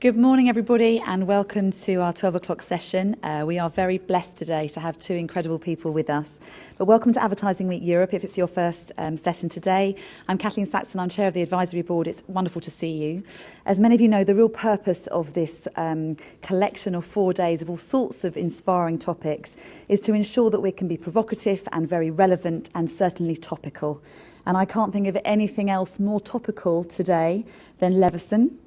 Good morning, everybody, and welcome to our 12 o'clock session. We are very blessed today to have two incredible people with us. But welcome to Advertising Week Europe, if it's your first session today. I'm Kathleen Saxon, I'm Chair of the Advisory Board. It's wonderful to see you. As many of you know, the real purpose of this collection of 4 days of all sorts of inspiring topics is to ensure that we can be provocative and very relevant and certainly topical. And I can't think of anything else more topical today than Leveson.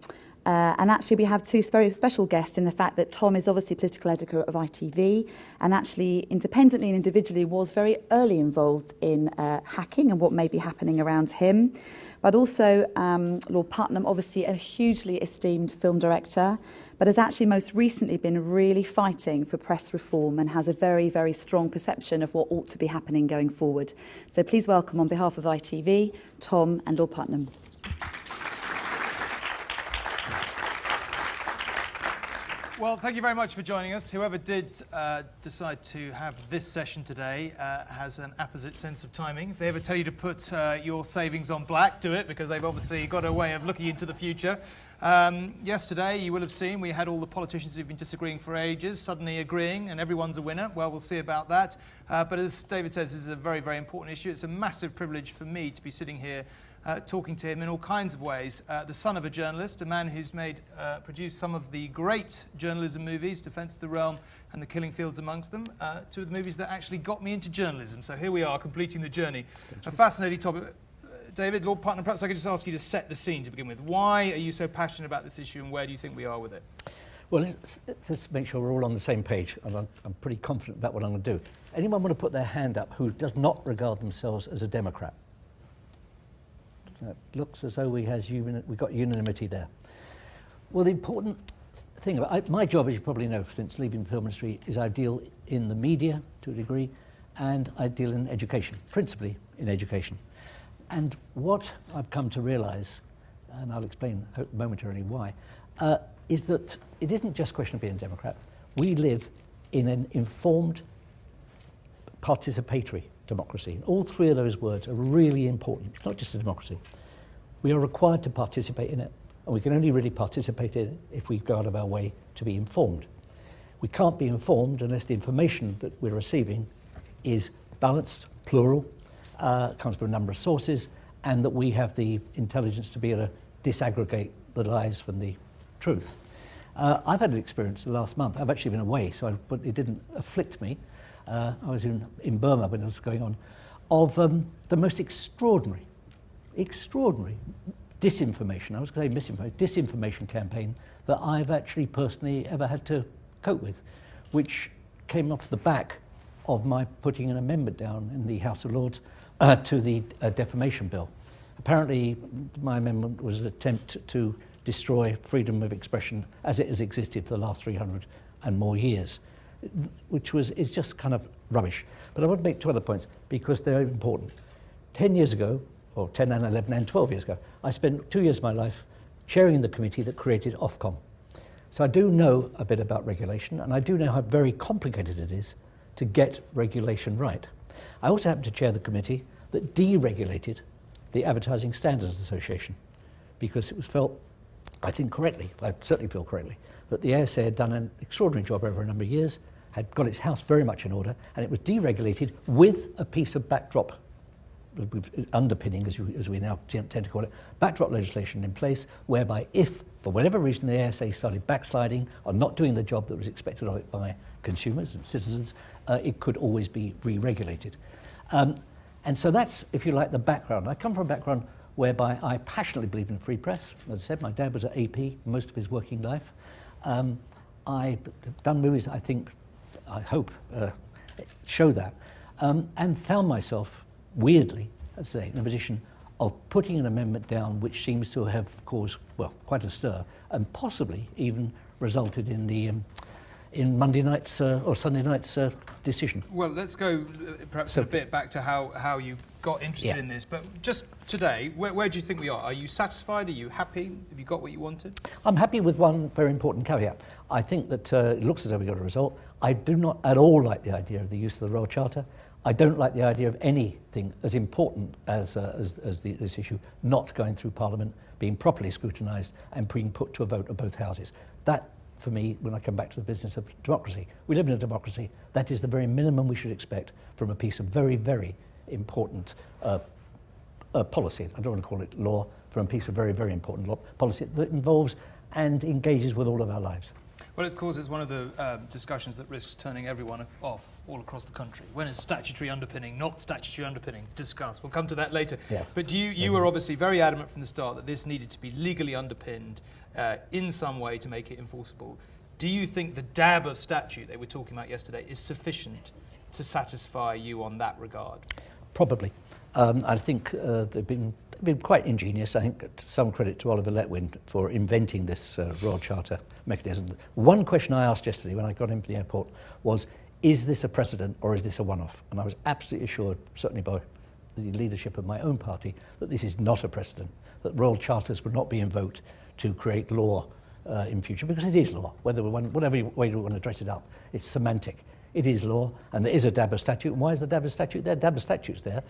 And actually we have two very special guests in the fact that Tom is obviously political editor of ITV and actually independently and individually was very early involved in hacking and what may be happening around him. But also Lord Puttnam, obviously a hugely esteemed film director, but has actually most recently been really fighting for press reform and has a very, very strong perception of what ought to be happening going forward. So please welcome on behalf of ITV, Tom and Lord Puttnam. Well, thank you very much for joining us. Whoever did decide to have this session today has an apposite sense of timing. If they ever tell you to put your savings on black, do it, because they've obviously got a way of looking into the future. Yesterday, you will have seen, we had all the politicians who've been disagreeing for ages suddenly agreeing, and everyone's a winner. Well, we'll see about that. But as David says, this is a very, very important issue. It's a massive privilege for me to be sitting here talking to him in all kinds of ways. The son of a journalist, a man who's produced some of the great journalism movies, Defence of the Realm and The Killing Fields amongst them, two of the movies that actually got me into journalism. So here we are, completing the journey. A fascinating topic. David, Lord Puttnam, perhaps I could just ask you to set the scene to begin with. Why are you so passionate about this issue and where do you think we are with it? Well, let's make sure we're all on the same page, and I'm pretty confident about what I'm going to do. Anyone want to put their hand up who does not regard themselves as a Democrat? It looks as though we got unanimity there. Well, the important thing about my job, as you probably know, since leaving the film industry, is I deal in the media to a degree, and I deal in education, principally in education. And what I've come to realise, and I'll explain momentarily why, is that it isn't just a question of being a Democrat. We live in an informed, participatory democracy. All three of those words are really important. It's not just a democracy. We are required to participate in it, and we can only really participate in it if we go out of our way to be informed. We can't be informed unless the information that we're receiving is balanced, plural, comes from a number of sources, and that we have the intelligence to be able to disaggregate the lies from the truth. I've had an experience the last month. I've actually been away, but it didn't afflict me. I was in Burma when it was going on, of the most extraordinary disinformation, I was going to say misinformation, disinformation campaign that I've actually personally ever had to cope with, which came off the back of my putting an amendment down in the House of Lords to the defamation bill. Apparently, my amendment was an attempt to destroy freedom of expression as it has existed for the last 300 and more years. Which is just kind of rubbish. But I want to make two other points because they're important. 10 years ago, or 10 and 11 and 12 years ago, I spent 2 years of my life chairing the committee that created Ofcom. So I do know a bit about regulation, and I do know how very complicated it is to get regulation right. I also happen to chair the committee that deregulated the Advertising Standards Association because it was felt, I think correctly, I certainly feel correctly, that the ASA had done an extraordinary job over a number of years, had got its house very much in order, and it was deregulated with a piece of backdrop, underpinning, as we now tend to call it, backdrop legislation in place, whereby if, for whatever reason, the ASA started backsliding or not doing the job that was expected of it by consumers and citizens, it could always be re-regulated. And so that's, if you like, the background. I come from a background whereby I passionately believe in free press. As I said, my dad was at AP most of his working life. I've done movies that I hope show that, and found myself, weirdly, I'd say, in a position of putting an amendment down which seems to have caused, well, quite a stir, and possibly even resulted in the in Monday night's or Sunday night's decision. Well, let's go perhaps a bit back to how you got interested in this. But just today, where do you think we are? Are you satisfied? Are you happy? Have you got what you wanted? I'm happy with one very important caveat. I think that it looks as though we got a result. I do not at all like the idea of the use of the Royal Charter. I don't like the idea of anything as important as this issue not going through Parliament being properly scrutinised and being put to a vote of both houses. That, for me, when I come back to the business of democracy, we live in a democracy, that is the very minimum we should expect from a piece of very, very important policy. I don't want to call it law, from a piece of very, very important policy that involves and engages with all of our lives. Well, of course, it's one of the discussions that risks turning everyone off all across the country. When is statutory underpinning, not statutory underpinning? Discuss. We'll come to that later. Yeah. But you were obviously very adamant from the start that this needed to be legally underpinned in some way to make it enforceable. Do you think the dab of statute they were talking about yesterday is sufficient to satisfy you on that regard? Probably. I think they've been quite ingenious. I think some credit to Oliver Letwin for inventing this Royal Charter mechanism. One question I asked yesterday when I got into the airport was, is this a precedent or is this a one-off? And I was absolutely assured, certainly by the leadership of my own party, that this is not a precedent, that Royal Charters would not be invoked to create law in future, because it is law, whatever way you want to dress it up. It's semantic. It is law, and there is a dab of statute. And why is the dab of statute there? Dab of statute's there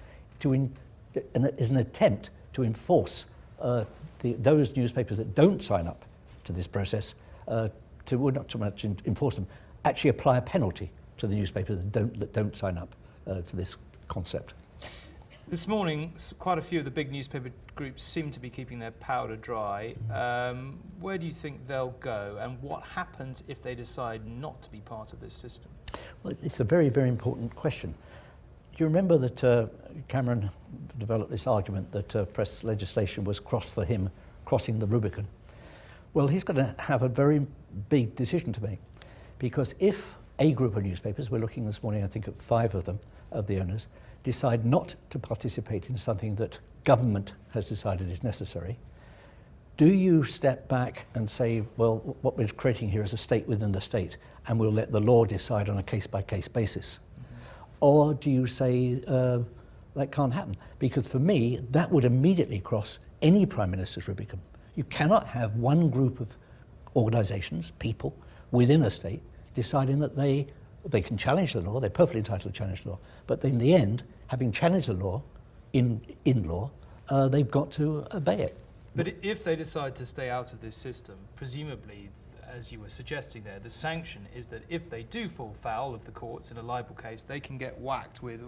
is an attempt to enforce those newspapers that don't sign up to this process, well, not so much enforce them, actually apply a penalty to the newspapers that don't sign up to this concept. This morning, quite a few of the big newspaper groups seem to be keeping their powder dry. Where do you think they'll go, and what happens if they decide not to be part of this system? Well, it's a very, very important question. Do you remember that Cameron developed this argument that press legislation was for him crossing the Rubicon? Well, he's going to have a very big decision to make, because if a group of newspapers, we're looking this morning, I think, at 5 of them, of the owners, decide not to participate in something that government has decided is necessary, do you step back and say, well, what we're creating here is a state within the state, and we'll let the law decide on a case-by-case basis? Or do you say, that can't happen? Because for me, that would immediately cross any Prime Minister's Rubicon. You cannot have one group of organisations, people, within a state, deciding that they can challenge the law, they're perfectly entitled to challenge the law, but in the end, having challenged the law, in law, they've got to obey it. But if they decide to stay out of this system, presumably, as you were suggesting there, the sanction is that if they do fall foul of the courts in a libel case, they can get whacked with,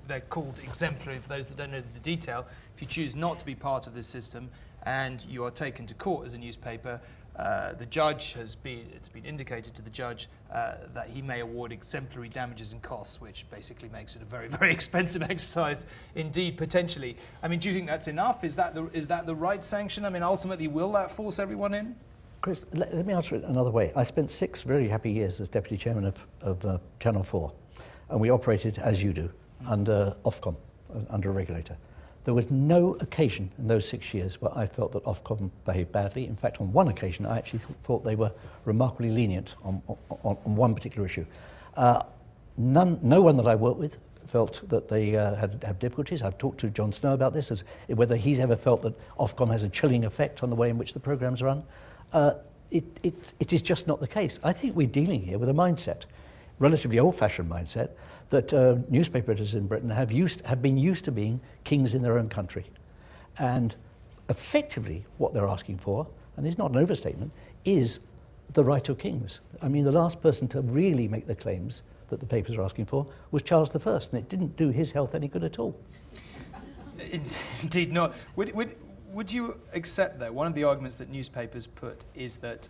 they're called exemplary for those that don't know the detail. If you choose not to be part of this system and you are taken to court as a newspaper, the judge it's been indicated to the judge that he may award exemplary damages and costs, which basically makes it a very, very expensive exercise indeed, potentially. I mean, do you think that's enough? Is that the right sanction? I mean, ultimately, will that force everyone in? Chris, let me answer it another way. I spent 6 very happy years as Deputy Chairman of Channel 4, and we operated, as you do, under Ofcom, under a regulator. There was no occasion in those 6 years where I felt that Ofcom behaved badly. In fact, on one occasion, I actually thought they were remarkably lenient on one particular issue. No one that I worked with felt that they had difficulties. I've talked to Jon Snow about this, as whether he's ever felt that Ofcom has a chilling effect on the way in which the programmes run. It is just not the case. I think we're dealing here with a mindset, relatively old-fashioned mindset, that newspaper editors in Britain have been used to being kings in their own country. And effectively what they're asking for, and it's not an overstatement, is the right of kings. I mean, the last person to really make the claims that the papers are asking for was Charles I, and it didn't do his health any good at all. Indeed not. Would you accept, though, one of the arguments that newspapers put is that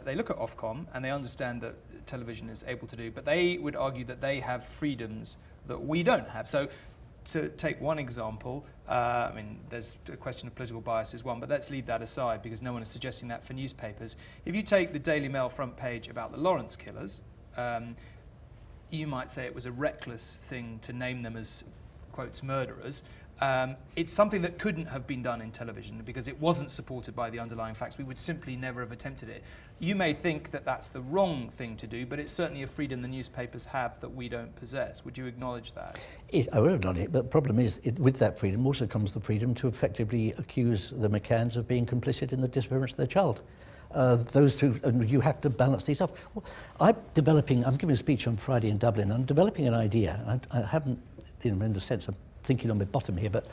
they look at Ofcom and they understand that television is able to do, but they would argue that they have freedoms that we don't have. So, to take one example, I mean, there's a question of political bias is one, but let's leave that aside because no one is suggesting that for newspapers. If you take the Daily Mail front page about the Lawrence killers, you might say it was a reckless thing to name them as, quotes, murderers. It's something that couldn't have been done in television because it wasn't supported by the underlying facts. We would simply never have attempted it. You may think that that's the wrong thing to do, but it's certainly a freedom the newspapers have that we don't possess. Would you acknowledge that? I would acknowledge it, but the problem is, with that freedom also comes the freedom to effectively accuse the McCanns of being complicit in the disappearance of their child. Those two, and you have to balance these off. Well, I'm giving a speech on Friday in Dublin. I'm developing an idea. I haven't, in a sense, I'm thinking on my bottom here, but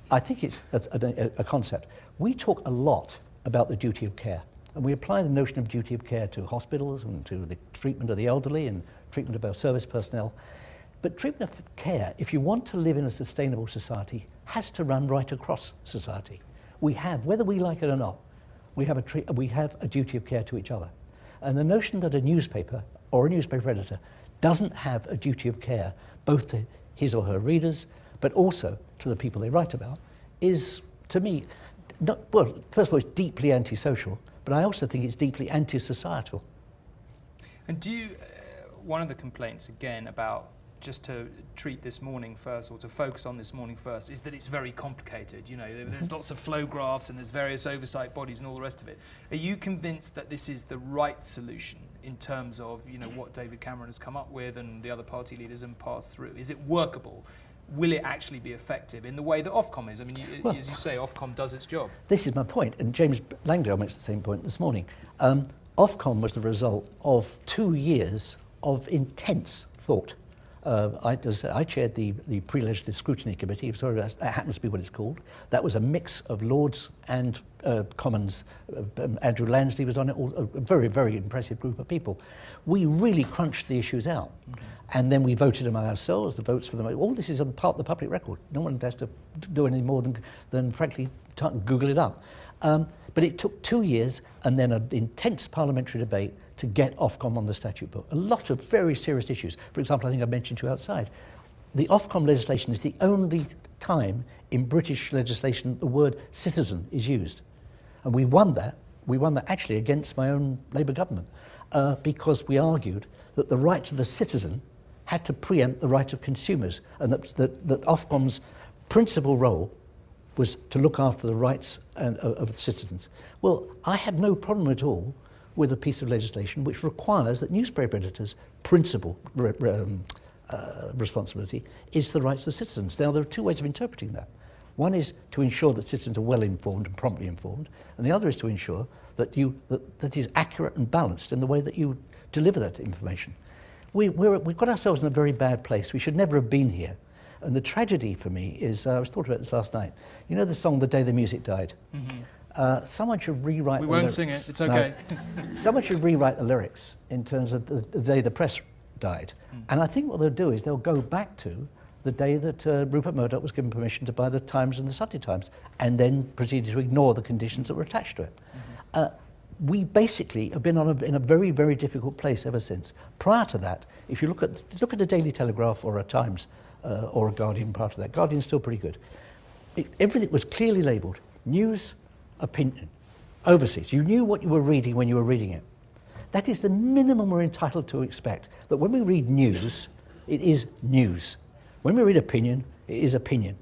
I think it's a concept. We talk a lot about the duty of care, and we apply the notion of duty of care to hospitals and to the treatment of the elderly and treatment of our service personnel. But treatment of care, if you want to live in a sustainable society, has to run right across society. We have, whether we like it or not, we have a duty of care to each other. And the notion that a newspaper or a newspaper editor doesn't have a duty of care both to his or her readers, but also to the people they write about, is, to me, well, first of all, it's deeply antisocial, but I also think it's deeply anti-societal. And do you, one of the complaints, again, about just to treat this morning first, or to focus on this morning first, is that it's very complicated. You know, there's lots of flow graphs and there's various oversight bodies and all the rest of it. Are you convinced that this is the right solution in terms of, you know, what David Cameron has come up with and the other party leaders have passed through? Is it workable? Will it actually be effective in the way that Ofcom is? I mean, well, as you say, Ofcom does its job. This is my point, and James Langdale makes the same point this morning. Ofcom was the result of 2 years of intense thought. I chaired the pre-legislative scrutiny committee, sorry, that happens to be what it's called. That was a mix of Lords and Commons. Andrew Lansley was on it, a very, very impressive group of people. We really crunched the issues out. Mm-hmm. And then we voted among ourselves, the votes for them. All this is on part of the public record. No one has to do anything more than frankly, Google it up. But it took 2 years and then an intense parliamentary debate to get Ofcom on the statute book. A lot of very serious issues. For example, I think I mentioned to you outside, the Ofcom legislation is the only time in British legislation the word citizen is used. And we won that. We won that actually against my own Labour government because we argued that the rights of the citizen had to preempt the right of consumers, and that Ofcom's principal role was to look after the rights of the citizens. Well, I have no problem at all with a piece of legislation which requires that newspaper editors' principal responsibility is the rights of the citizens. Now, there are two ways of interpreting that. One is to ensure that citizens are well informed and promptly informed, and the other is to ensure that that is accurate and balanced in the way that you deliver that information. We've got ourselves in a very bad place. We should never have been here. And the tragedy for me is, I was thought about this last night, you know the song The Day the Music Died? Mm-hmm. Someone should rewrite the lyrics. We won't sing it, it's okay. No, someone should rewrite the lyrics in terms of the day the press died. Mm. And I think what they'll do is they'll go back to the day that Rupert Murdoch was given permission to buy the Times and the Sunday Times, and then proceeded to ignore the conditions that were attached to it. Mm-hmm. We basically have been in a very, very difficult place ever since. Prior to that, if you look at the Daily Telegraph or a Times or a Guardian, part of that, Guardian's still pretty good. Everything was clearly labelled: news, opinion, overseas. You knew what you were reading when you were reading it. That is the minimum we're entitled to expect, that when we read news, it is news. When we read opinion, it is opinion.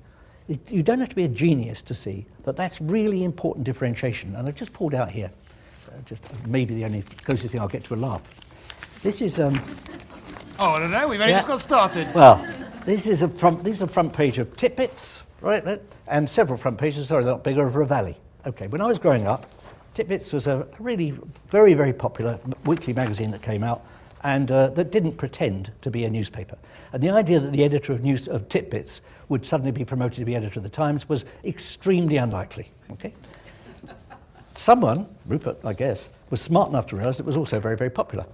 You don't have to be a genius to see that that's really important differentiation. And I've just pulled out here, just maybe the only closest thing I'll get to a laugh. This is... Oh, I don't know, we've only just got started. Well, this is a front page of Tit-Bits, right? And several front pages, sorry, they're not bigger, of Ravelli. Okay, when I was growing up, Tit-Bits was a really very, very popular weekly magazine that came out, and that didn't pretend to be a newspaper. And the idea that the editor of Tit-Bits would suddenly be promoted to be editor of the Times was extremely unlikely. Okay. Someone, Rupert, I guess, was smart enough to realise it was also very, very popular,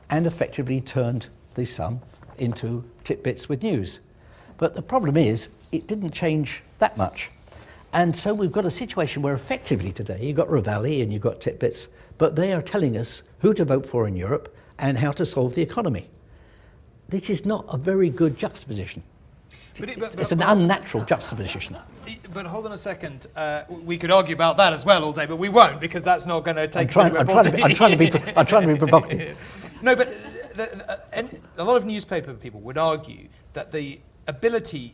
and effectively turned the Sun into Tit-Bits with news. But the problem is, it didn't change that much. And so we've got a situation where effectively today you've got Ravelli and you've got Tit-Bits, but they are telling us who to vote for in Europe and how to solve the economy. This is not a very good juxtaposition. It's an unnatural juxtaposition. But hold on a second. We could argue about that as well all day, but we won't, because that's not going to take us anywhere positive. I'm trying to be provocative. No, but a lot of newspaper people would argue that the ability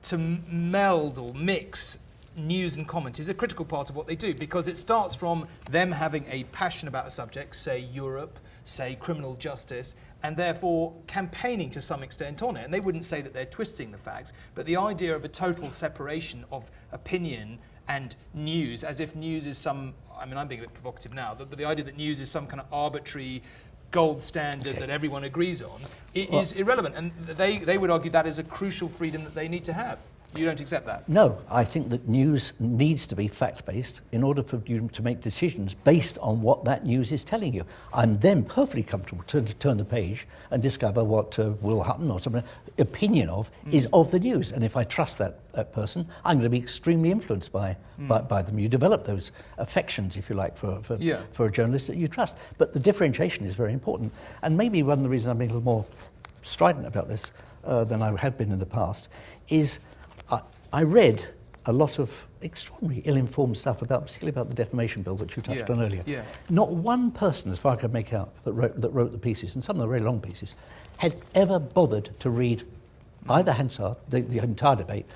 to meld or mix news and comment is a critical part of what they do, because it starts from them having a passion about a subject, say Europe, say criminal justice, and therefore campaigning to some extent on it. And they wouldn't say that they're twisting the facts, but the idea of a total separation of opinion and news, as if news is some, I mean, I'm being a bit provocative now, but the idea that news is some kind of arbitrary gold standard that everyone agrees on, is irrelevant. And they would argue that is a crucial freedom that they need to have. You don't accept that? No, I think that news needs to be fact-based in order for you to make decisions based on what that news is telling you. I'm then perfectly comfortable to turn the page and discover what Will Hutton or some opinion of is of the news. And if I trust that person, I'm going to be extremely influenced by them. You develop those affections, if you like, for a journalist that you trust. But the differentiation is very important. And maybe one of the reasons I'm being a little more strident about this than I have been in the past is I read a lot of extraordinary ill-informed stuff particularly about the defamation bill, which you touched on earlier. Yeah. Not one person, as far as I could make out, that wrote the pieces, and some of them are very long pieces, had ever bothered to read either Hansard, the entire debate,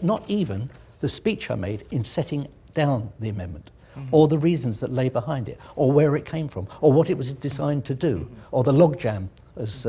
not even the speech I made in setting down the amendment, or the reasons that lay behind it, or where it came from, or what it was designed to do, or the logjam, as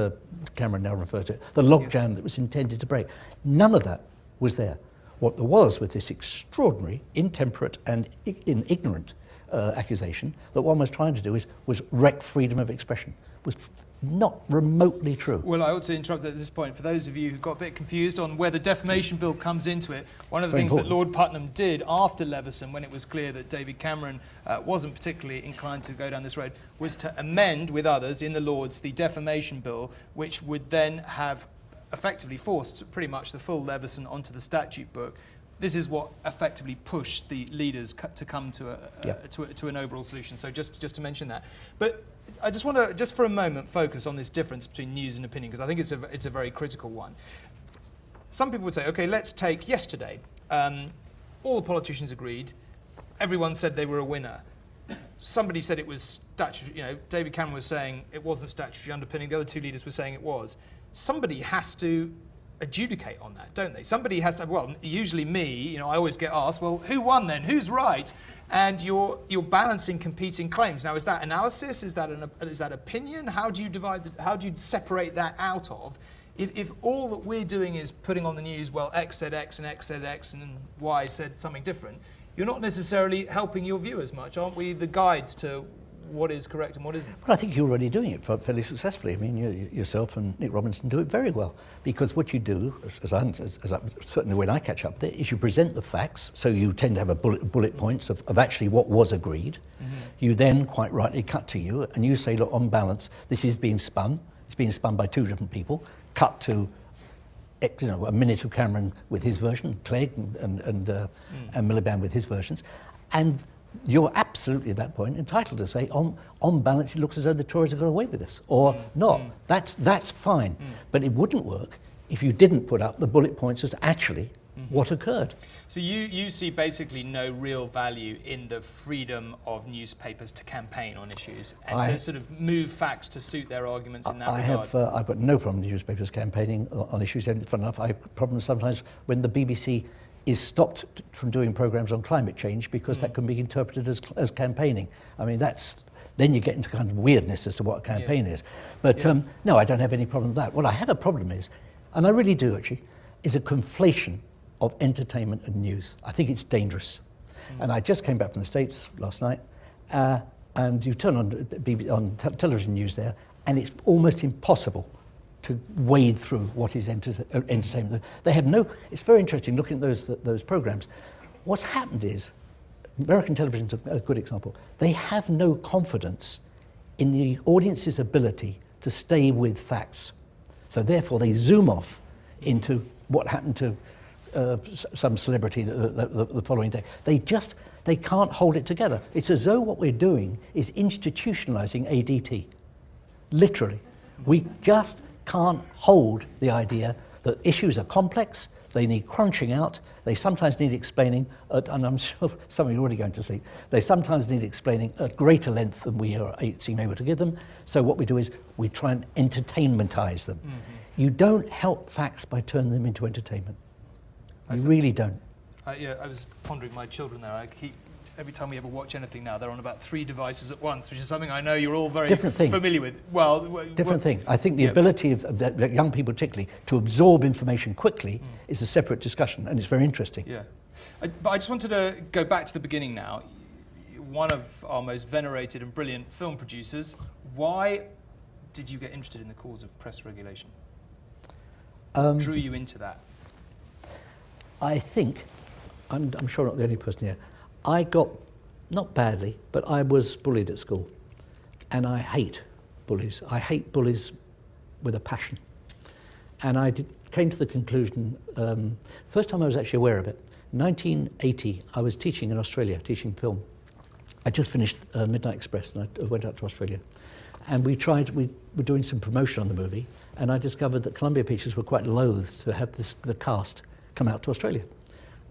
Cameron now referred to it, the logjam that was intended to break. None of that was there. What there was this extraordinary, intemperate and ignorant accusation that one was trying to do was wreck freedom of expression. Was not remotely true. Well, I ought to interrupt at this point. For those of you who got a bit confused on where the defamation bill comes into it, one of the things that Lord Puttnam did after Leveson, when it was clear that David Cameron wasn't particularly inclined to go down this road, was to amend with others in the Lords the defamation bill, which would then have effectively forced pretty much the full Leveson onto the statute book. This is what effectively pushed the leaders to come to an overall solution. So just to mention that. But I just want to, just for a moment, focus on this difference between news and opinion, because I think it's a very critical one. Some people would say, OK, let's take yesterday. All the politicians agreed. Everyone said they were a winner. Somebody said it was statutory. David Cameron was saying it wasn't statutory underpinning. The other two leaders were saying it was. Somebody has to adjudicate on that, don't they? Somebody has to, well, usually me, I always get asked, well, who won then? Who's right? And you're balancing competing claims. Now, is that analysis? Is that opinion? How do you separate that out of? If all that we're doing is putting on the news, well, X said X and X said X and Y said something different, you're not necessarily helping your viewers much, aren't we? The guides to what is correct and what isn't. Well, I think you're already doing it fairly successfully. I mean, yourself and Nick Robinson do it very well, because what you do, certainly when I catch up there, is you present the facts, so you tend to have a bullet points of actually what was agreed. You then quite rightly cut to you, and you say, look, on balance, this is being spun. It's being spun by two different people. Cut to a minute of Cameron with his version, Clegg and Miliband with his versions, and you're absolutely at that point entitled to say, on balance, it looks as though the Tories have got away with this, or not. That's fine. But it wouldn't work if you didn't put up the bullet points as actually what occurred. So you see basically no real value in the freedom of newspapers to campaign on issues and to sort of move facts to suit their arguments in that regard? I've got no problem with newspapers campaigning on issues. Fun enough, I have problems sometimes when the BBC is stopped from doing programmes on climate change because that can be interpreted as campaigning. I mean, then you get into kind of weirdness as to what a campaign is. But no, I don't have any problem with that. What I have a problem is, and I really do actually, is a conflation of entertainment and news. I think it's dangerous. And I just came back from the States last night, and you turn on television news there, and it's almost impossible to wade through what is entertainment. They have it's very interesting looking at those programs. What's happened is, American television's a good example, they have no confidence in the audience's ability to stay with facts. So therefore they zoom off into what happened to some celebrity the following day. They can't hold it together. It's as though what we're doing is institutionalizing ADT. Literally. We just can't hold the idea that issues are complex, they need crunching out, they sometimes need explaining, and I'm sure some of you are already going to see, they sometimes need explaining at greater length than we seem able to give them. So what we do is we try and entertainmentize them. You don't help facts by turning them into entertainment. You really don't. I was pondering my children there. Every time we ever watch anything now, they're on about 3 devices at once, which is something I know you're all very familiar with. Different thing. I think the ability of young people particularly to absorb information quickly is a separate discussion, and it's very interesting. Yeah. But I just wanted to go back to the beginning now. One of our most venerated and brilliant film producers. Why did you get interested in the cause of press regulation? What drew you into that? I think, I'm sure I'm not the only person here, I got, not badly, but I was bullied at school. And I hate bullies. I hate bullies with a passion. And I came to the conclusion, first time I was actually aware of it, 1980, I was teaching in Australia, teaching film. I just finished Midnight Express and I went out to Australia. And we were doing some promotion on the movie, and I discovered that Columbia Pictures were quite loath to have the cast come out to Australia.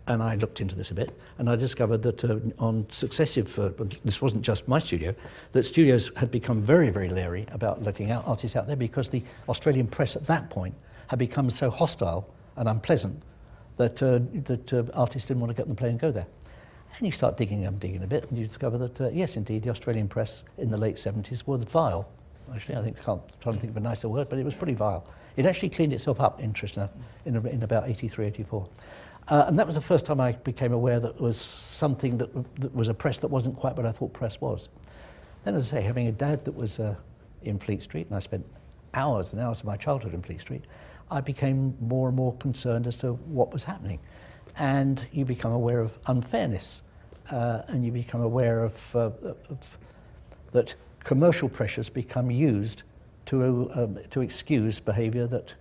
And I looked into this a bit, and I discovered that on successive, this wasn't just my studio, that studios had become very, very leery about letting out artists out there because the Australian press at that point had become so hostile and unpleasant that artists didn't want to get on the plane and go there. And you start digging a bit, and you discover that, yes, indeed, the Australian press in the late 70s was vile. Actually, I'm trying to think of a nicer word, but it was pretty vile. It actually cleaned itself up, interesting enough, in about 83, 84. And that was the first time I became aware that was something that was a press that wasn't quite what I thought press was. Then, as I say, having a dad that was in Fleet Street, and I spent hours and hours of my childhood in Fleet Street, I became more and more concerned as to what was happening. And you become aware of unfairness, and you become aware of that commercial pressures become used to excuse behaviour that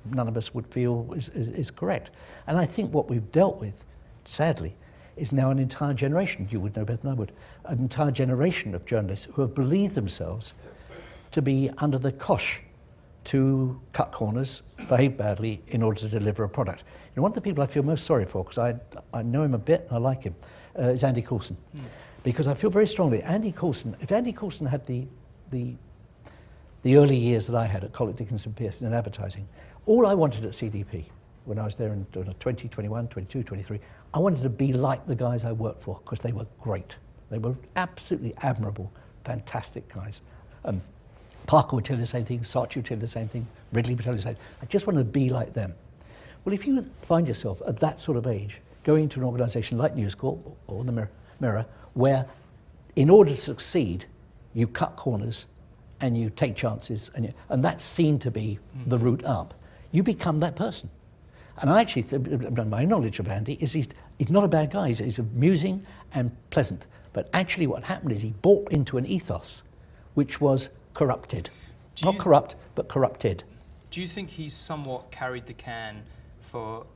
none of us would feel is correct. And I think what we've dealt with, sadly, is now an entire generation, you would know better than I would, an entire generation of journalists who have believed themselves to be under the cosh to cut corners, behave badly in order to deliver a product. You know, one of the people I feel most sorry for, because I know him a bit and I like him, is Andy Coulson. Because I feel very strongly, Andy Coulson, if Andy Coulson had the early years that I had at Collett Dickinson Pearson in advertising, all I wanted at CDP, when I was there in 20, 21, 22, 23, I wanted to be like the guys I worked for, because they were great. They were absolutely admirable, fantastic guys. Parker would tell you the same thing, Saatchi would tell you the same thing, Ridley would tell you the same thing. I just wanted to be like them. Well, if you find yourself at that sort of age, going into an organisation like News Corp or the Mirror, where in order to succeed, you cut corners and you take chances, and that's seen to be the route up, you become that person. And I actually, my knowledge of Andy is he's not a bad guy. He's amusing and pleasant. But actually what happened is he bought into an ethos which was corrupted. Not corrupt, but corrupted. Do you think he's somewhat carried the can for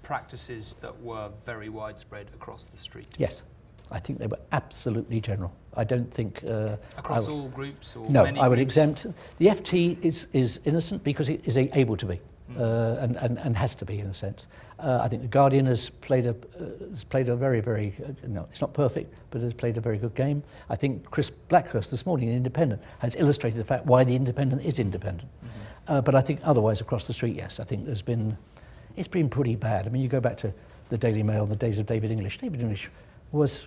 practices that were very widespread across the street? Yes. I think they were absolutely general. I don't think... across all groups or no, many I would groups? exempt... The FT is innocent because it is able to be, and has to be in a sense. I think The Guardian has played a very, very... no, it's not perfect, but has played a very good game. I think Chris Blackhurst this morning in Independent has illustrated the fact why the Independent is independent. But I think otherwise across the street, yes, I think it's been pretty bad. I mean, you go back to the Daily Mail, the days of David English. David English was...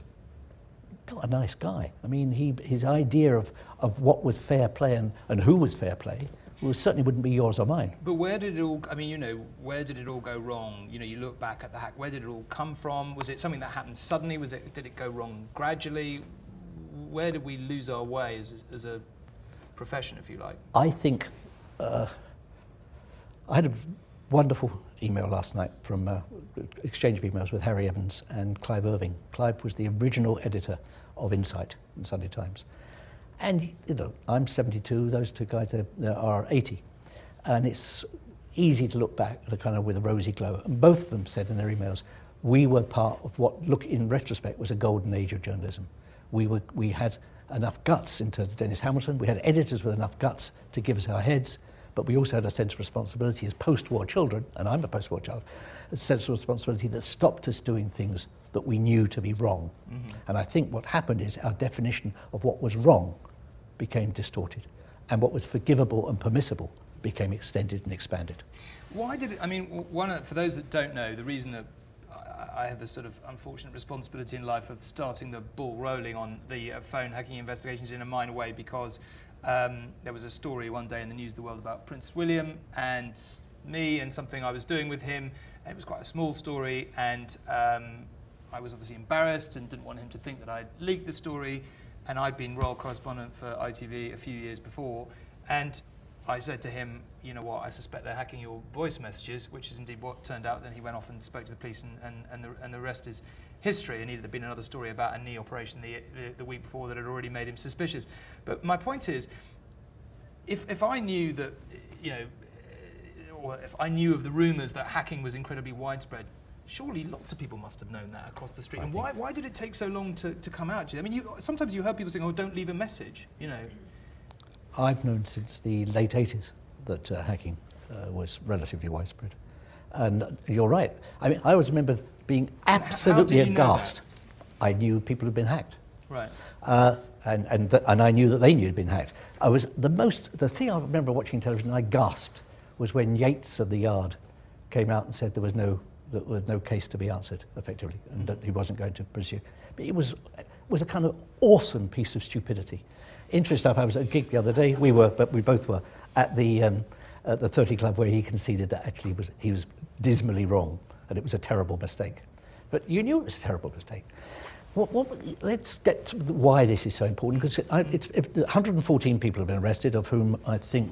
not a nice guy. I mean, his idea of what was fair play and who was fair play certainly wouldn't be yours or mine. But where did it all, I mean, you know, where did it all go wrong? You know, you look back at the hack, where did it all come from? Was it something that happened suddenly? Did it go wrong gradually? Where did we lose our way as a profession, if you like? I think, I had a wonderful email last night from exchange of emails with Harry Evans and Clive Irving. Clive was the original editor of Insight in Sunday Times. And, you know, I'm 72, those two guys are 80. And it's easy to look back at a kind of with a rosy glow. And both of them said in their emails, we were part of what, look in retrospect, was a golden age of journalism. We had enough guts in terms of Dennis Hamilton. We had editors with enough guts to give us our heads. But we also had a sense of responsibility as post-war children, and I'm a post-war child, a sense of responsibility that stopped us doing things that we knew to be wrong. And I think what happened is our definition of what was wrong became distorted, and what was forgivable and permissible became extended and expanded. Why did it, I mean, for those that don't know, the reason that I have this sort of unfortunate responsibility in life of starting the ball rolling on the phone hacking investigations in a minor way, because there was a story one day in the News of the World about Prince William and me and something I was doing with him. And it was quite a small story, and I was obviously embarrassed and didn't want him to think that I'd leaked the story. And I'd been royal correspondent for ITV a few years before. And I said to him, you know what, I suspect they're hacking your voice messages, which is indeed what turned out. Then he went off and spoke to the police, and the rest is history. And there'd been another story about a knee operation the week before that had already made him suspicious. But my point is, if I knew that, or if I knew of the rumours that hacking was incredibly widespread, surely lots of people must have known that across the street. And why did it take so long to come out? I mean, sometimes you heard people saying, "Oh, don't leave a message," I've known since the late 80s that hacking was relatively widespread. And you're right. I mean, I always remember being absolutely aghast. I knew people had been hacked. Right. And I knew that they knew had been hacked. The thing I remember watching television, I gasped, was when Yates of the Yard came out and said there was no case to be answered, effectively, and that he wasn't going to pursue. But it was a kind of awesome piece of stupidity. Interesting enough, I was at a gig the other day, we both were, at the 30 Club, where he conceded that actually he was dismally wrong, and it was a terrible mistake. But you knew it was a terrible mistake. Let's get to why this is so important, because 114 people have been arrested, of whom I think,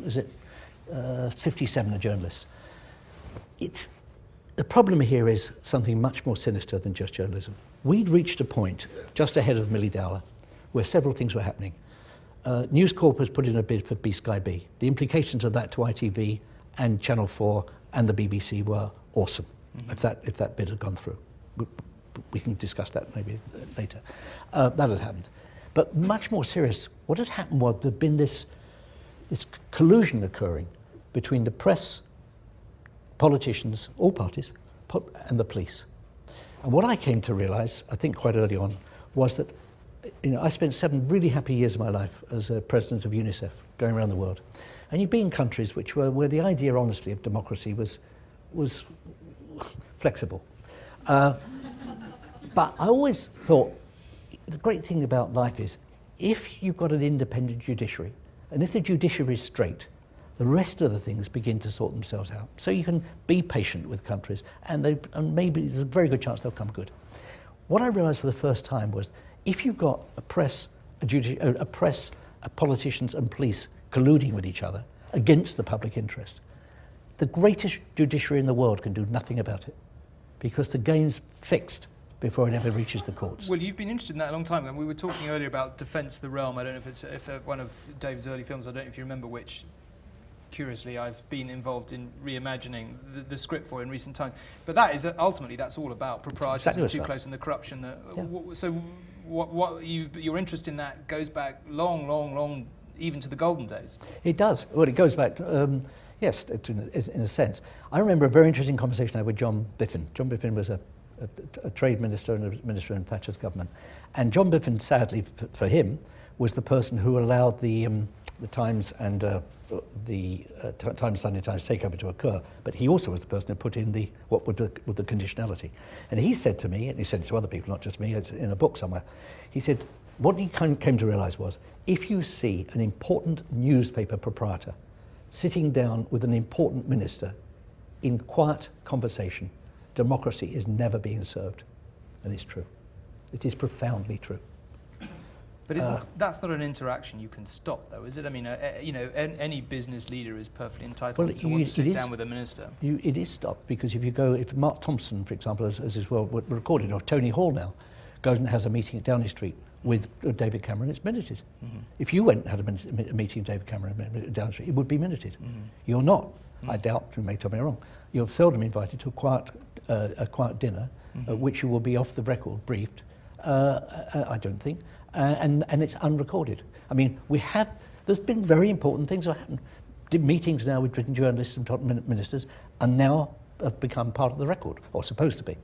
57 are journalists. The problem here is something much more sinister than just journalism. We'd reached a point just ahead of Millie Dowler where several things were happening. News Corp has put in a bid for B-Sky B. The implications of that to ITV and Channel 4 and the BBC were awesome, if that bid had gone through. We can discuss that maybe later. That had happened. But much more serious, what had happened was there'd been this collusion occurring between the press, politicians, all parties, and the police. And what I came to realise, I think quite early on, was that I spent 7 really happy years of my life as a president of UNICEF, going around the world. And you'd be in countries where the idea, honestly, of democracy was flexible. But I always thought the great thing about life is if you've got an independent judiciary, and if the judiciary is straight, the rest of the things begin to sort themselves out. So you can be patient with countries, and maybe there's a very good chance they'll come good. What I realised for the first time was if you've got a press, politicians and police colluding with each other against the public interest, the greatest judiciary in the world can do nothing about it, because the game's fixed before it ever reaches the courts. Well, you've been interested in that a long time, and we were talking earlier about Defence of the Realm. I don't know if one of David's early films, I don't know if you remember which. Curiously, I've been involved in reimagining the script for in recent times. But that is ultimately, that's all about proprietism, too close, and the corruption. So your interest in that goes back long, even to the golden days. It does. Well, it goes back, yes, in a sense. I remember a very interesting conversation I had with John Biffin. John Biffin was a trade minister and a minister in Thatcher's government. And John Biffin, sadly for him, was the person who allowed the Times and the Times Sunday Times takeover to occur, but he also was the person who put in the conditionality. And he said to me, and he said it to other people, not just me, it's in a book somewhere, he said, what he came to realise was, if you see an important newspaper proprietor sitting down with an important minister in quiet conversation, democracy is never being served. And it's true. It is profoundly true. But that's not an interaction you can stop, though, is it? I mean, any business leader is perfectly entitled to want to sit down with a minister. It is stopped, because if Mark Thompson, for example, as is well recorded, or Tony Hall now, goes and has a meeting at Downing Street with David Cameron, it's minuted. If you went and had a meeting with David Cameron at Downing Street, it would be minuted. You're not. I doubt, you may tell me wrong, you're seldom invited to a quiet dinner, at which you will be off the record briefed, I don't think. And it's unrecorded. I mean, there's been very important things that happened. Meetings now between journalists and top ministers are now have become part of the record, or supposed to be.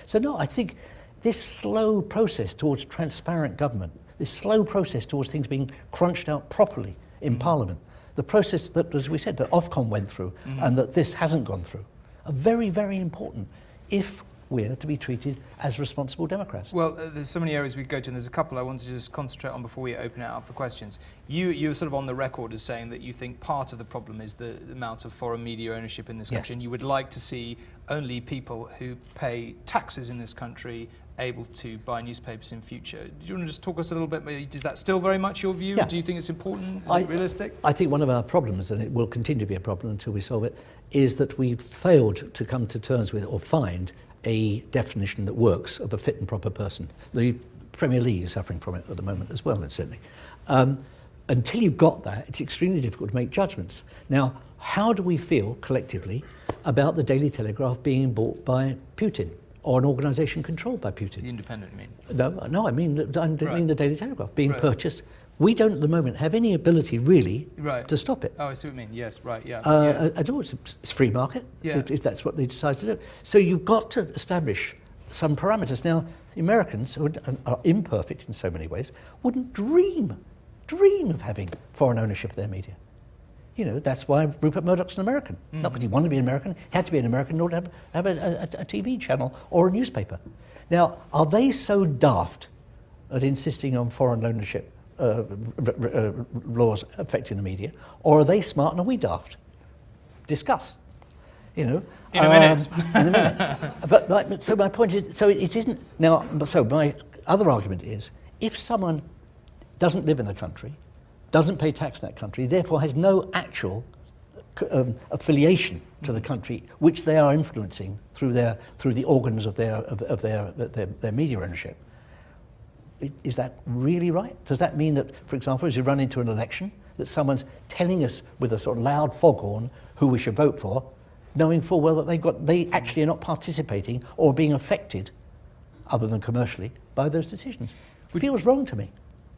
So no, I think this slow process towards transparent government, this slow process towards things being crunched out properly in Parliament, the process that, as we said, that Ofcom went through and that this hasn't gone through, are very, very important if we're to be treated as responsible Democrats. Well, there's so many areas we could go to, and there's a couple I want to just concentrate on before we open it up for questions. You're sort of on the record as saying that you think part of the problem is the amount of foreign media ownership in this country, and you would like to see only people who pay taxes in this country able to buy newspapers in future. Do you want to just talk us a little bit? Is that still very much your view? Yeah. Do you think it's important? Is it realistic? I think one of our problems, and it will continue to be a problem until we solve it, is that we've failed to come to terms with or find a definition that works of a fit and proper person. The Premier League is suffering from it at the moment as well, incidentally. Until you've got that, it's extremely difficult to make judgments. Now, how do we feel collectively about the Daily Telegraph being bought by Putin or an organisation controlled by Putin? The Independent, you mean? No, I mean the Daily Telegraph being purchased. We don't at the moment have any ability really to stop it. Oh, I see what you mean. Yes, right, yeah. I know it's free market, if that's what they decide to do. So you've got to establish some parameters. Now, the Americans, who are imperfect in so many ways, wouldn't dream of having foreign ownership of their media. You know, that's why Rupert Murdoch's an American. Not because he wanted to be an American, he had to be an American in order to have a TV channel or a newspaper. Now, are they so daft at insisting on foreign ownership laws affecting the media, or are they smart and are we daft? Discuss. You know, in a minute. In a minute. But so my point is, so it isn't now. So my other argument is, if someone doesn't live in a country, doesn't pay tax in that country, therefore has no actual affiliation to the country, which they are influencing through the organs of their media ownership. Is that really right? Does that mean that, for example, as you run into an election, that someone's telling us with a sort of loud foghorn who we should vote for, knowing full well that they actually are not participating or being affected, other than commercially, by those decisions? It feels wrong to me.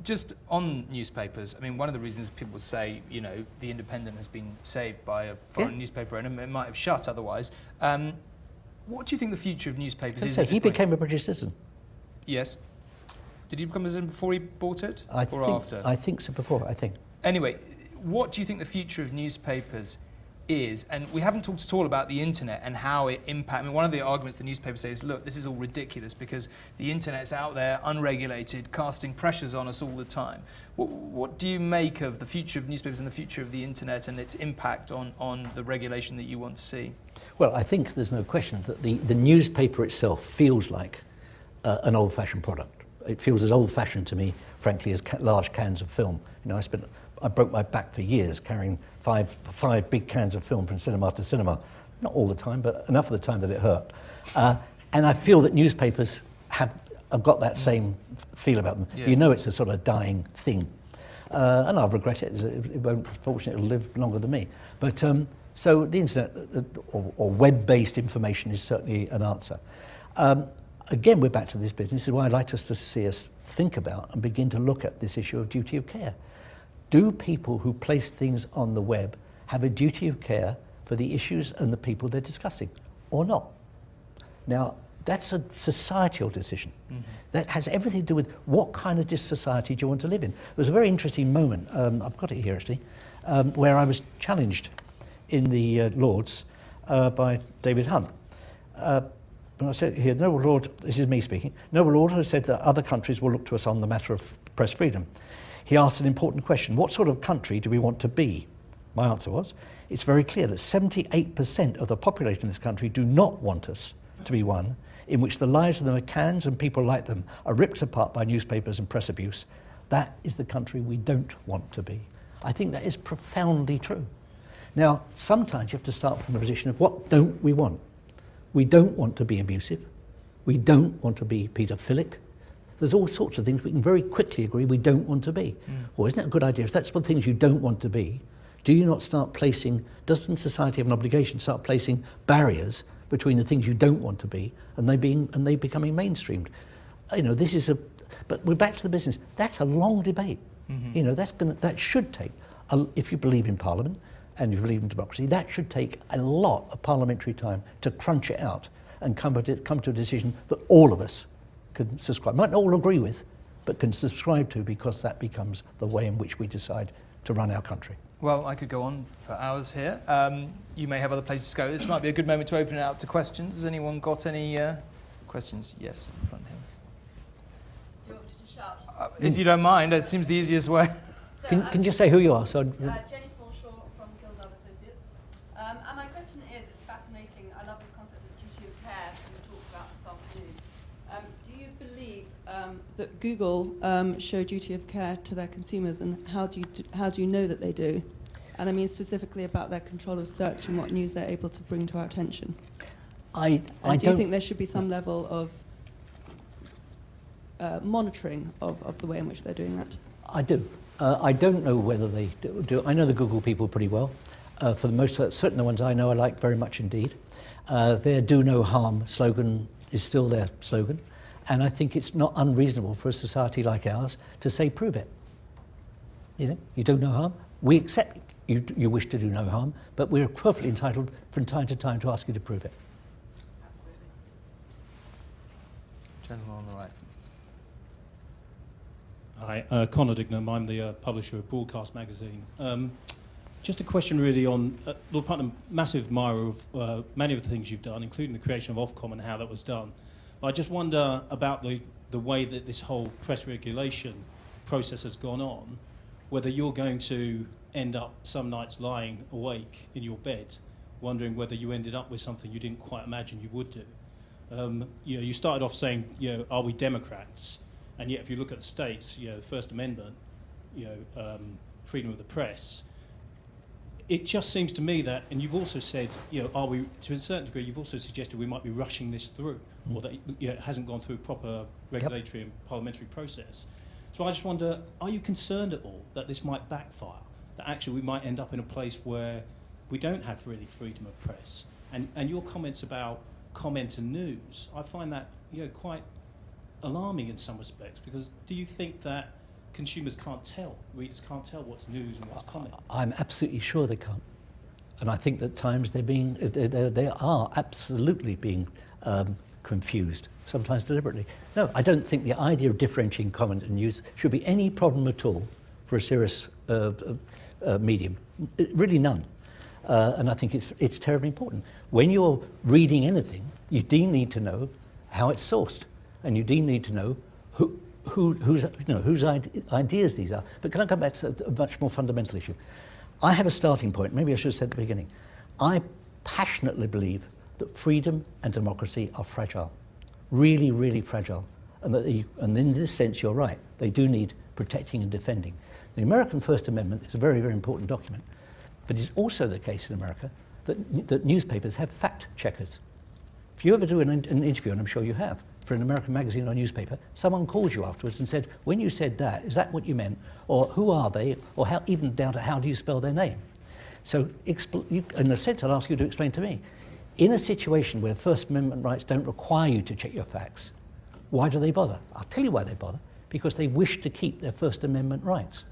Just on newspapers, I mean, one of the reasons people say, you know, the Independent has been saved by a foreign newspaper and it might have shut otherwise. What do you think the future of newspapers is? He became a British citizen. Yes. Did he become a citizen before he bought it after? I think so, before, I think. Anyway, what do you think the future of newspapers is? And we haven't talked at all about the internet and how it impacts. I mean, one of the arguments the newspaper says, look, this is all ridiculous because the internet's out there, unregulated, casting pressures on us all the time. What do you make of the future of newspapers and the future of the internet and its impact on the regulation that you want to see? Well, I think there's no question that the newspaper itself feels like an old-fashioned product. It feels as old-fashioned to me, frankly, as large cans of film. You know, I broke my back for years carrying five big cans of film from cinema to cinema. Not all the time, but enough of the time that it hurt. And I feel that newspapers have got that same feel about them. Yeah. You know, it's a sort of dying thing. And I'll regret it. It won't, fortunately, it'll live longer than me. But so the internet or web-based information is certainly an answer. Again, we're back to this business. This is why I'd like us to see us think about and begin to look at this issue of duty of care. Do people who place things on the web have a duty of care for the issues and the people they're discussing, or not? Now, that's a societal decision. Mm-hmm. That has everything to do with what kind of society do you want to live in. There was a very interesting moment, I've got it here actually, where I was challenged in the Lords by David Hunt. And I said here, Noble Lord, this is me speaking, Noble Lord has said that other countries will look to us on the matter of press freedom. He asked an important question: what sort of country do we want to be? My answer was, it's very clear that 78% of the population of this country do not want us to be one in which the lives of the McCanns and people like them are ripped apart by newspapers and press abuse. That is the country we don't want to be. I think that is profoundly true. Now, sometimes you have to start from a position of what don't we want? We don't want to be abusive. We don't want to be paedophilic. There's all sorts of things we can very quickly agree we don't want to be. Well, isn't that a good idea? If that's what things you don't want to be, do you not start placing, doesn't society have an obligation to start placing barriers between the things you don't want to be and they becoming mainstreamed? You know, this is but we're back to the business. That's a long debate. Mm-hmm. You know, that should take, if you believe in Parliament and you believe in democracy, that should take a lot of parliamentary time to crunch it out and come to a decision that all of us can subscribe. Might not all agree with, but can subscribe to, because that becomes the way in which we decide to run our country. Well, I could go on for hours here. You may have other places to go. This might be a good moment to open it up to questions. Has anyone got any questions? Yes, in front here. Do you want me to shout? If you don't mind, it seems the easiest way. So, can you just say who you are? So, Jenny Smallshaw from Gildard Associates. And my question is, it's fascinating, I love this concept of duty of care that we talked about this afternoon. Do you that Google show duty of care to their consumers, and how do you know that they do? And I mean specifically about their control of search and what news they're able to bring to our attention. Do you think there should be some level of monitoring of the way in which they're doing that? I do. I don't know whether they do. I know the Google people pretty well. For the most part, certainly the ones I know I like very much indeed. Their do no harm slogan is still their slogan. And I think it's not unreasonable for a society like ours to say, prove it. You know, you do no harm. We accept you wish to do no harm, but we're perfectly entitled from time to time to ask you to prove it. Absolutely. Gentleman on the right. Hi, Conor Dignam. I'm the publisher of Broadcast Magazine. Just a question really on, Lord Puttnam, massive admirer of many of the things you've done, including the creation of Ofcom and how that was done. But I just wonder about the way that this whole press regulation process has gone on, whether you're going to end up some nights lying awake in your bed, wondering whether you ended up with something you didn't quite imagine you would do. You started off saying, are we Democrats? And yet if you look at the states, the First Amendment, freedom of the press, it just seems to me that, and you've also said, are we, to a certain degree, you've also suggested we might be rushing this through, or that it hasn't gone through proper regulatory and parliamentary process. So I just wonder, are you concerned at all that this might backfire? That actually we might end up in a place where we don't have really freedom of press? And your comments about comment and news, I find that quite alarming in some respects, because do you think that consumers can't tell, readers can't tell what's news and what's comment? I'm absolutely sure they can't. And I think that at times they are absolutely being confused, sometimes deliberately. No, I don't think the idea of differentiating comment and news should be any problem at all for a serious medium. Really none. And I think it's terribly important. When you're reading anything, you do need to know how it's sourced, and you do need to know whose ideas these are. But can I come back to a much more fundamental issue? I have a starting point, maybe I should have said at the beginning. I passionately believe that freedom and democracy are fragile, really, really fragile. And in this sense, you're right, they do need protecting and defending. The American First Amendment is a very, very important document, but it's also the case in America that newspapers have fact checkers. If you ever do an interview, and I'm sure you have, for an American magazine or newspaper, someone calls you afterwards and said, when you said that, is that what you meant? Or who are they? Or how, even down to how do you spell their name? So in a sense, I'll ask you to explain to me, in a situation where First Amendment rights don't require you to check your facts, why do they bother? I'll tell you why they bother. Because they wish to keep their First Amendment rights.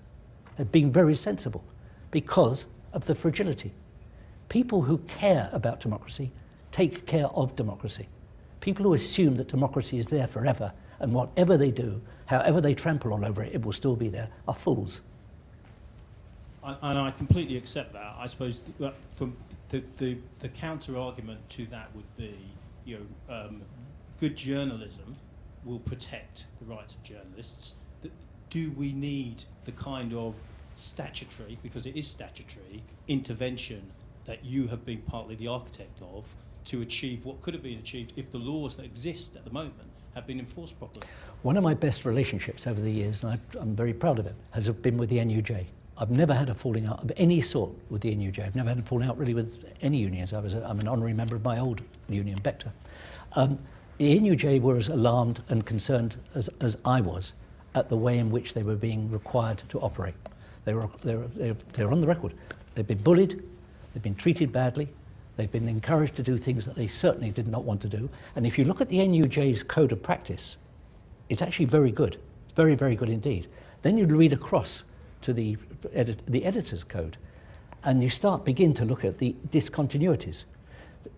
They're being very sensible because of the fragility. People who care about democracy take care of democracy. People who assume that democracy is there forever and whatever they do, however they trample all over it, it will still be there, are fools. And I completely accept that. I suppose from the counter-argument to that would be, good journalism will protect the rights of journalists. Do we need the kind of statutory, because it is statutory, intervention that you have been partly the architect of to achieve what could have been achieved if the laws that exist at the moment have been enforced properly? One of my best relationships over the years, and I'm very proud of it, has been with the NUJ. I've never had a falling out of any sort with the NUJ. I've never had a falling out really with any unions. I'm an honorary member of my old union, Bector. The NUJ were as alarmed and concerned as I was at the way in which they were being required to operate. They were on the record. They've been bullied, they've been treated badly, they've been encouraged to do things that they certainly did not want to do. And if you look at the NUJ's code of practice, it's actually very good. It's very, very good indeed. Then you read across to the editor's code, and you begin to look at the discontinuities.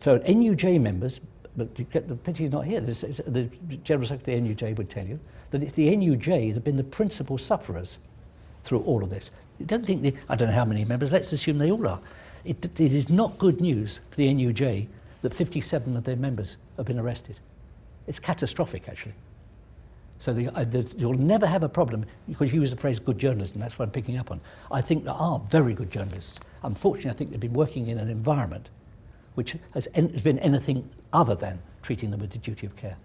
So NUJ members, but you get the pity he's not here, the General Secretary of the NUJ would tell you that it's the NUJ that have been the principal sufferers through all of this. I don't know how many members, let's assume they all are. It is not good news for the NUJ that 57 of their members have been arrested. It's catastrophic, actually. So you'll never have a problem, because you use the phrase good journalism, that's what I'm picking up on. I think there are very good journalists. Unfortunately, I think they've been working in an environment which has been anything other than treating them with the duty of care.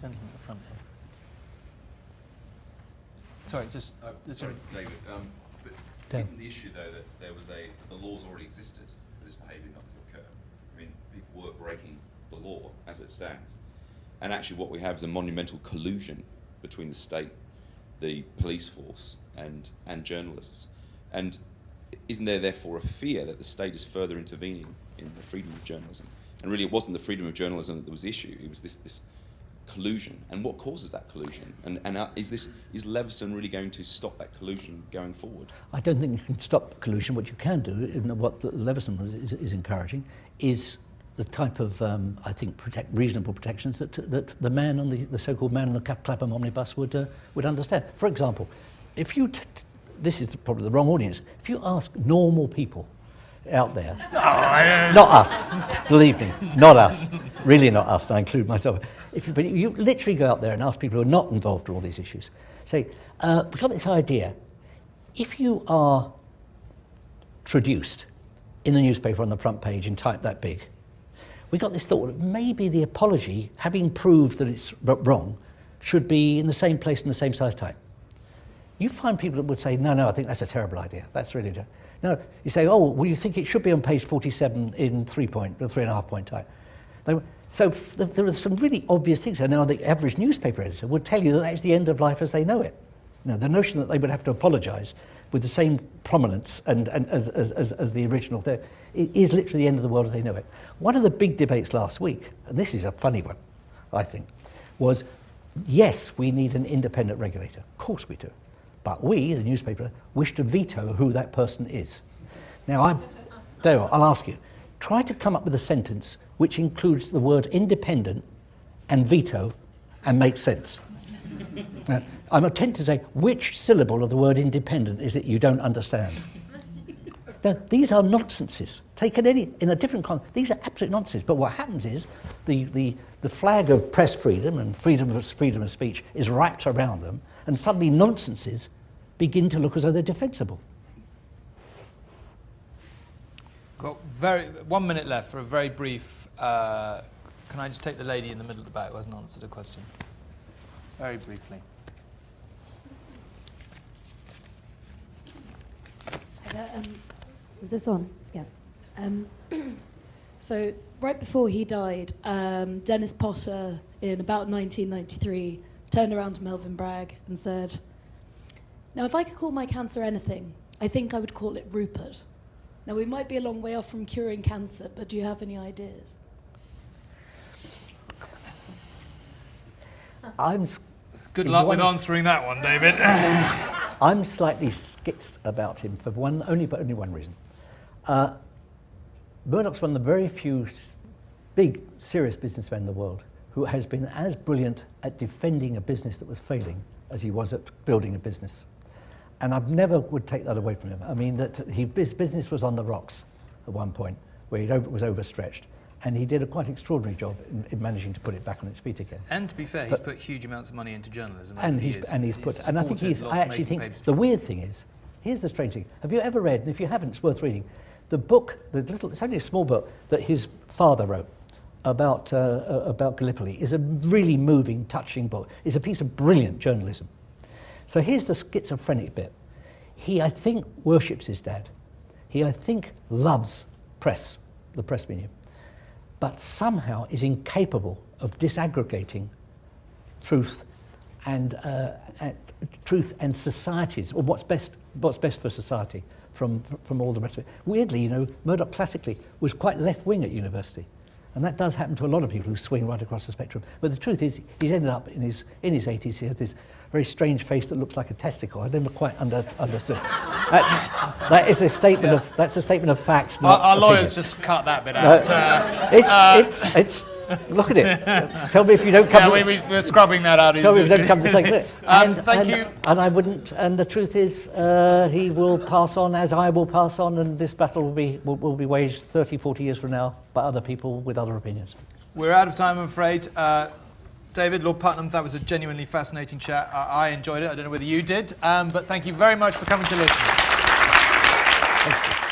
Gentleman at the front here. sorry, just... Sorry, David. But isn't the issue, though, that the laws already existed for this behaviour not to occur? I mean, people were breaking the law as it stands. And actually what we have is a monumental collusion between the state, the police force, and journalists. And isn't there therefore a fear that the state is further intervening in the freedom of journalism? And really it wasn't the freedom of journalism that was the issue, it was this collusion. And what causes that collusion? And is Leveson really going to stop that collusion going forward? I don't think you can stop collusion. What you can do, and what Leveson is encouraging, is the type of, I think, reasonable protections that the man on the so-called man on the Clapham omnibus would understand. For example, if you, this is probably the wrong audience, if you ask normal people out there, not us, believe me, not us, really not us, and I include myself. But you literally go out there and ask people who are not involved in all these issues, say, we've got this idea, if you are traduced in the newspaper on the front page and type that big, we got this thought that maybe the apology, having proved that it's wrong, should be in the same place in the same size type. You find people that would say, no, I think that's a terrible idea. That's really terrible. No, you say, oh, well, you think it should be on page 47 in 3.5 point type. So there are some really obvious things. And now the average newspaper editor would tell you that that's the end of life as they know it. Now, the notion that they would have to apologise with the same prominence and as the original there is literally the end of the world as they know it. One of the big debates last week, and this is a funny one, I think, was, yes, we need an independent regulator. Of course we do. But we, the newspaper, wish to veto who that person is. Now, I'll ask you, try to come up with a sentence which includes the word independent and veto and makes sense. Now, I'm tempted to say, which syllable of the word independent is it you don't understand? Now, these are nonsenses. Taken in a different context, these are absolute nonsense. But what happens is the flag of press freedom and freedom of speech is wrapped around them, and suddenly nonsenses begin to look as though they're defensible. Got 1 minute left for a very brief... can I just take the lady in the middle of the back who hasn't answered a question? Very briefly. Is this on? Yeah. So right before he died, Dennis Potter, in about 1993, turned around to Melvyn Bragg and said, "Now, if I could call my cancer anything, I think I would call it Rupert. Now, we might be a long way off from curing cancer, but do you have any ideas?" Good luck with answering that one, David. I'm slightly schizzed about him for only one reason. Murdoch's one of the very few big, serious businessmen in the world who has been as brilliant at defending a business that was failing as he was at building a business. And I never would take that away from him. I mean, that his business was on the rocks at one point, where he was overstretched. And he did a quite extraordinary job in managing to put it back on its feet again. And to be fair, he's put huge amounts of money into journalism. And I think the weird thing is, here's the strange thing. Have you ever read, and if you haven't, it's worth reading, the book, it's only a small book that his father wrote about Gallipoli, is a really moving, touching book. It's a piece of brilliant journalism. So here's the schizophrenic bit. He, I think, worships his dad. He, I think, loves the press medium, but somehow is incapable of disaggregating truth and societies, or what's best for society from all the rest of it. Weirdly, you know, Murdoch classically was quite left-wing at university, and that does happen to a lot of people who swing right across the spectrum. But the truth is, he's ended up in his 80s. He has this very strange face that looks like a testicle. I never quite understood. That's a statement of fact. Our lawyers just cut that bit out. It's look at it. Tell me if you don't come. Yeah, we're scrubbing that out. Tell me if you don't come to say clear. Thank you. And I wouldn't. And the truth is, he will pass on as I will pass on, and this battle will be waged 30, 40 years from now by other people with other opinions. We're out of time, I'm afraid. David, Lord Puttnam, that was a genuinely fascinating chat. I enjoyed it. I don't know whether you did, but thank you very much for coming to listen. Thank you.